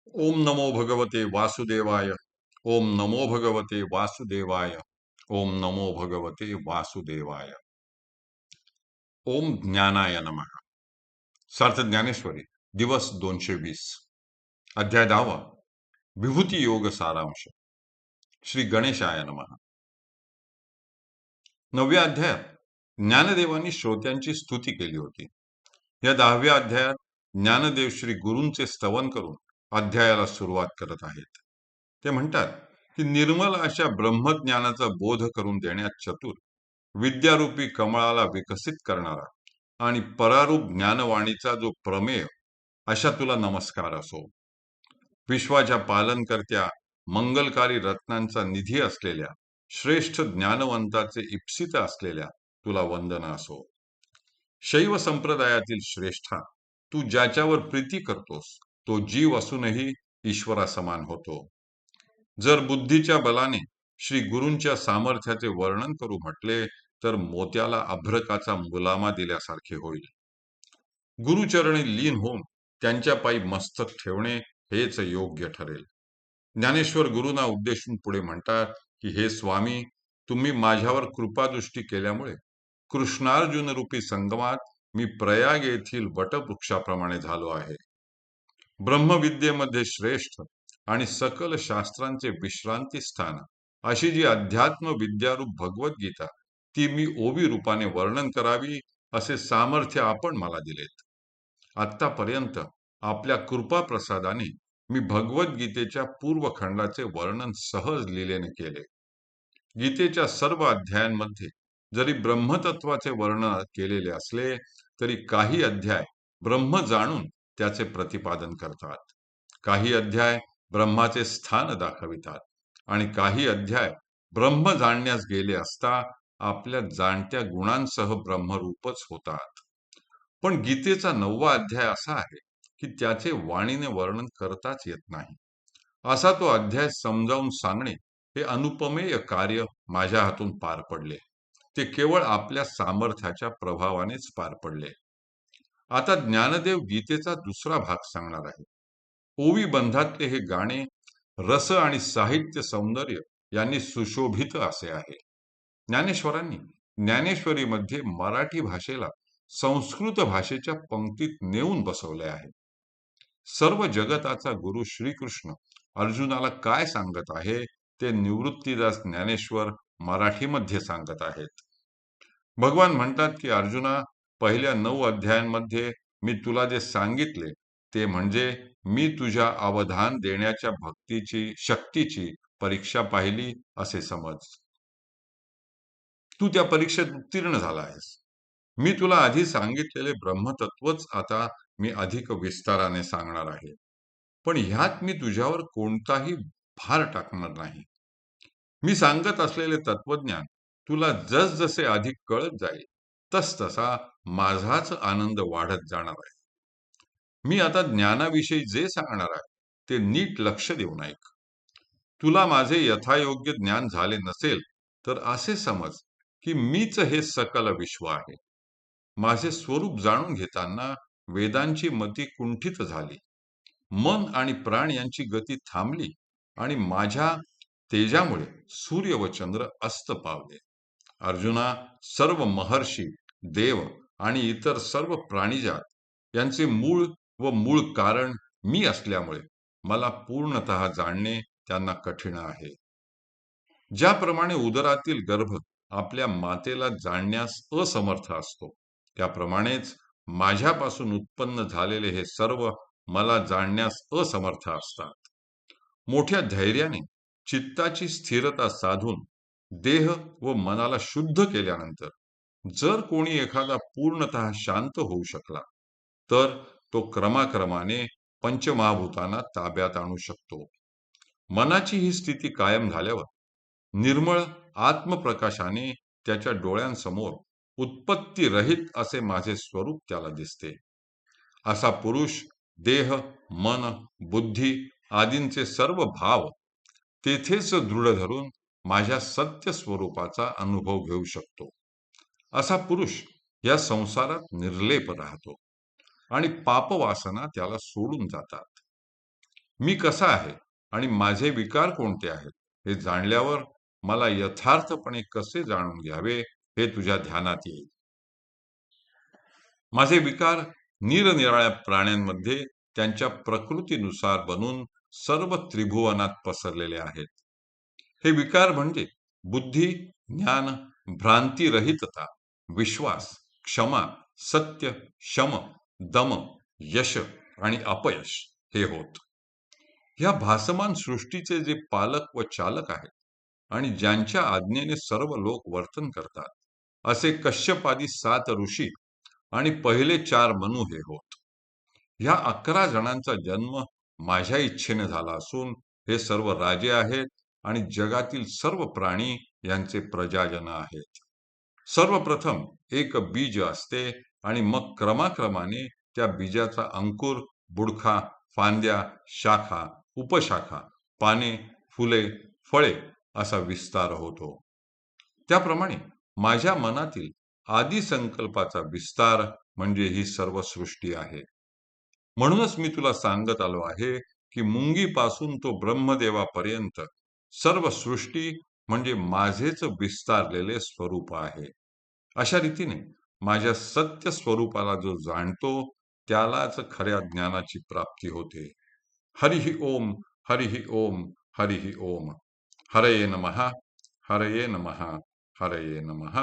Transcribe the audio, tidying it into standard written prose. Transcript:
ओम नमो भगवते वासुदेवाय. ओम नमो भगवते वासुदेवाय. ओम नमो भगवते वासुदेवाय. ओम ज्ञानाय नमः. सार्थ ज्ञानेश्वरी, दिवस 220. अध्याय 10. विभूती योग सारांश. श्री गणेशाय नमः. 9व्या अध्यायात ज्ञानदेवांनी श्रोत्यांची स्तुती केली होती. या 10व्या अध्यायात ज्ञानदेव श्री गुरूंचे स्तवन करून अध्यायाला सुरुवात करत आहेत. ते म्हणतात की निर्मल अशा ब्रह्मज्ञानाचा बोध करून देण्यात चतुर, विद्यारूपी कमळाला विकसित करणारा आणि परारूप ज्ञानवाणीचा जो प्रमेय, अशा तुला नमस्कार असो. विश्वाच्या पालनकर्त्या, मंगलकारी रत्नांचा निधी असलेल्या, श्रेष्ठ ज्ञानवंताचे इप्सित असलेल्या तुला वंदन असो. शैव संप्रदायातील श्रेष्ठा, तू ज्याच्यावर प्रीती करतोस तो जीव असूनही ईश्वरा समान होतो. जर बुद्धीच्या बलाने श्री गुरूंच्या सामर्थ्याचे वर्णन करू म्हटले तर मोत्याला अभ्रकाचा मुलामा दिल्यासारखे होईल. गुरुचरणी लीन होऊन त्यांच्या पायी मस्तक ठेवणे हेच योग्य ठरेल. ज्ञानेश्वर गुरुना उद्देशून पुढे म्हणतात की हे स्वामी, तुम्ही माझ्यावर कृपादृष्टी केल्यामुळे कृष्णार्जुन रूपी संगमात मी प्रयाग येथील वटवृक्षाप्रमाणे झालो आहे. ब्रह्मविद्येमध्ये श्रेष्ठ आणि सकल शास्त्रांचे विश्रांती स्थान अशी जी अध्यात्म विद्यारूप भगवद्गीता, ती मी ओवी रूपाने वर्णन करावी असे सामर्थ्य आपण मला दिलेत. आत्तापर्यंत आपल्या कृपा प्रसादाने मी भगवद्गीतेच्या पूर्वखंडाचे वर्णन सहज लीलेने केले. गीतेच्या सर्व अध्यायांमध्ये जरी ब्रह्मतत्वाचे वर्णन केलेले असले तरी काही अध्याय ब्रह्म जाणून त्याचे प्रतिपादन करतात, काही अध्याय ब्रह्माचे स्थान दाखवितात आणि काही अध्याय ब्रह्म जाणण्यास गेले असता आपल्या जाणत्या गुणांसह ब्रह्मरूपच होतात. पण गीतेचा 9वा अध्याय असा आहे की त्याचे वाणीने वर्णन करताच येत नाही. असा तो अध्याय समजावून सांगणे हे अनुपमेय कार्य माझ्या हातून पार पडले. ते केवळ आपल्या सामर्थ्याच्या प्रभावानेच पार पडले. आता ज्ञानदेव गीतेचा दुसरा भाग सांगणार आहे. ओवी बंधातले हे गाणे रस आणि साहित्य सौंदर्य यांनी सुशोभित असे आहे. ज्ञानेश्वरांनी ज्ञानेश्वरीमध्ये मराठी भाषेला संस्कृत भाषेच्या पंक्तीत नेऊन बसवले आहे. सर्व जगताचा गुरु श्रीकृष्ण अर्जुनाला काय सांगत आहे ते निवृत्तीदास ज्ञानेश्वर मराठीमध्ये सांगत आहेत. भगवान म्हणतात की अर्जुना, पहिल्या 9 अध्यायांमध्ये मी तुला जे सांगितले ते म्हणजे मी तुझ्या अवधान देण्याच्या भक्तीची शक्तीची परीक्षा पाहिली असे समज. तू त्या परीक्षेत उत्तीर्ण झाला आहेस. मी तुला आधी सांगितलेले ब्रह्मतत्वच आता मी अधिक विस्ताराने सांगणार आहे. पण ह्यात मी तुझ्यावर कोणताही भार टाकणार नाही. मी सांगत असलेले तत्वज्ञान तुला जसजसे अधिक कळत जाईल तसतसा माझाच आनंद वाढत जाणार आहे. मी आता ज्ञानाविषयी जे सांगणार आहे ते नीट लक्ष देऊन ऐक. तुला माझे यथायोग्य ज्ञान झाले नसेल तर असे समज की मीच हे सकल विश्व आहे. माझे स्वरूप जाणून घेताना वेदांची मती कुंठित झाली, मन आणि प्राण यांची गती थांबली आणि माझ्या तेजामुळे सूर्य व चंद्र अस्त पावले. अर्जुना, सर्व महर्षी, देव आणि इतर सर्व प्राणीजात यांचे मूळ व मूळ कारण मी असल्यामुळे मला पूर्णतः जाणणे त्यांना कठीण आहे. ज्याप्रमाणे उदरातील गर्भ आपल्या मातेला जाणण्यास असमर्थ असतो, त्याप्रमाणेच माझ्यापासून उत्पन्न झालेले हे सर्व मला जाणण्यास असमर्थ असतात. मोठ्या धैर्याने चित्ताची स्थिरता साधून देह व मनाला शुद्ध केल्यानंतर जर कोणी एखादा पूर्णतः शांत होऊ शकला तर तो क्रमाक्रमाने पंचमहाभूतांना ताब्यात आणू शकतो. मनाची ही स्थिती कायम झाल्यावर निर्मळ आत्मप्रकाशाने त्याच्या डोळ्यांसमोर उत्पत्ती रहित असे माझे स्वरूप त्याला दिसते. असा पुरुष देह, मन, बुद्धी आदींचे सर्व भाव तेथेच दृढ धरून माझ्या सत्य स्वरूपाचा अनुभव घेऊ शकतो. असा पुरुष या संसारात निर्लेप राहतो आणि पापवासना त्याला सोडून जातात. मी कसा आहे आणि माझे विकार कोणते आहेत हे जाणल्यावर मला यथार्थपणे कसे जाणून घ्यावे हे तुझ्या ध्यानात येईल. माझे विकार निरनिराळ्या प्राण्यांमध्ये त्यांच्या प्रकृतीनुसार बनून सर्व त्रिभुवनात पसरलेले आहेत. हे विकार म्हणजे बुद्धी, ज्ञान, भ्रांतिरहितता, विश्वास, क्षमा, सत्य, शम, दम, यश आणि अपयश हे होत. ह्या भासमान सृष्टीचे जे पालक व चालक आहेत आणि ज्यांच्या आज्ञेने सर्व लोक वर्तन करतात, असे कश्यपादी 7 ऋषी आणि पहिले 4 मनु हे होत. ह्या 11 जणांचा जन्म माझ्या इच्छेने झाला असून हे सर्व राजे आहेत आणि जगातील सर्व प्राणी यांचे प्रजाजन आहेत. सर्वप्रथम एक बीज असते आणि मग क्रमाक्रमाने त्या बीजाचा अंकुर, बुडखा, फांद्या, शाखा, उपशाखा, पाने, फुले, फळे असा विस्तार होतो. त्याप्रमाणे माझ्या मनातील आदी संकल्पाचा विस्तार म्हणजे ही सर्व सृष्टी आहे. म्हणूनच मी तुला सांगत आलो आहे की मुंगीपासून तो ब्रह्मदेवापर्यंत सर्व सृष्टी म्हणजे माझेच विस्तारलेले स्वरूप आहे. अशा रीतीने माझ्या सत्य स्वरूपाला जो जाणतो त्यालाच खऱ्या ज्ञानाची प्राप्ती होते. हरिः ओम, हरिः ओम, हरिः ओम. हरये नमः, हरये नमः, हरये नमः.